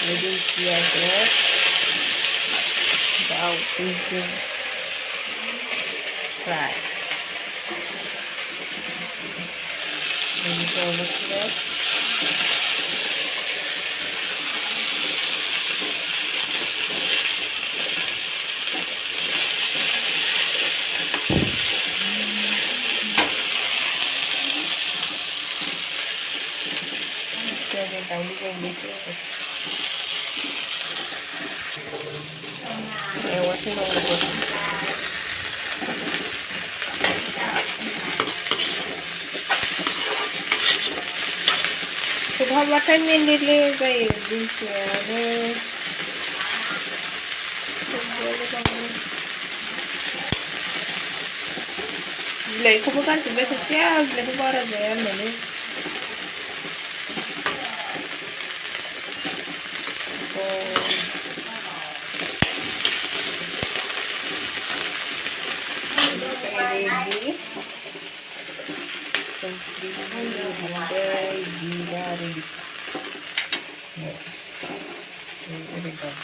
Dingkiya there. Daodwi fry. Maybe so much less. Daodwi ko dito. Ewan sila ko. सुबह button में ले ले गए Dingkiya Bilay ko bukan sebelah setiap bilay ko para jaya mana. Ready. Completely handai gila ready. Yeah. Very good.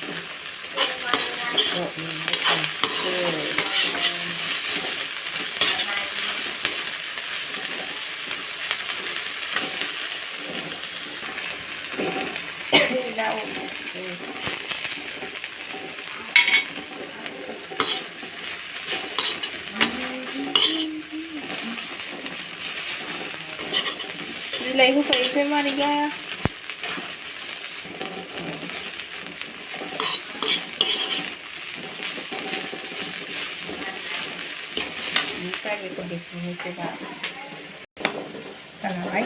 So ini Bilay ko sa ife Maria. Bisa gitu definisi Pak. Kalaway.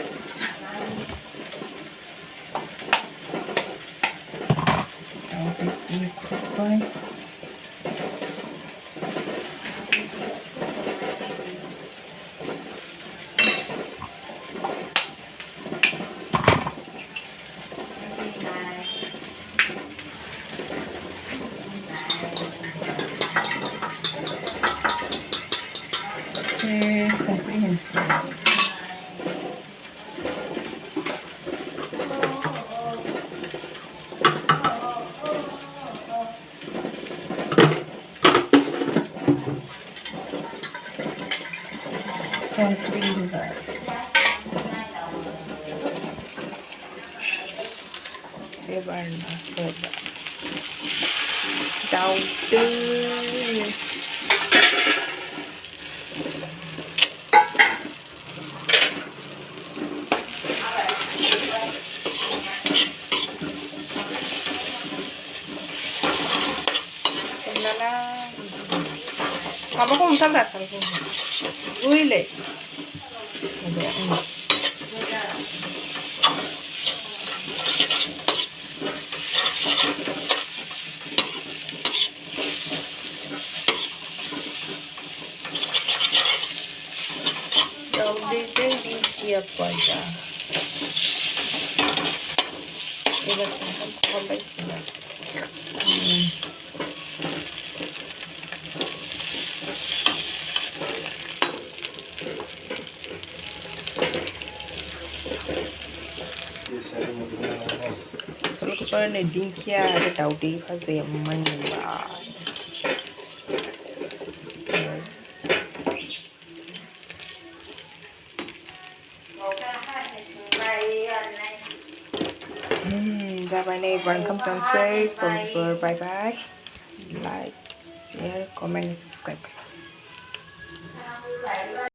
Comprehensive. Comprehensive. Brahma. Daodwi. Kamu kok misal datang ke sini? Wile. Ada ini. Daodwi Dingkiya bhaja. Ini kan kalau sini. Kalau kepada Dingkiya ada daodwi fase manja. Sampai nih barangkali selesai. So bye bye. Like, share, comment, and subscribe.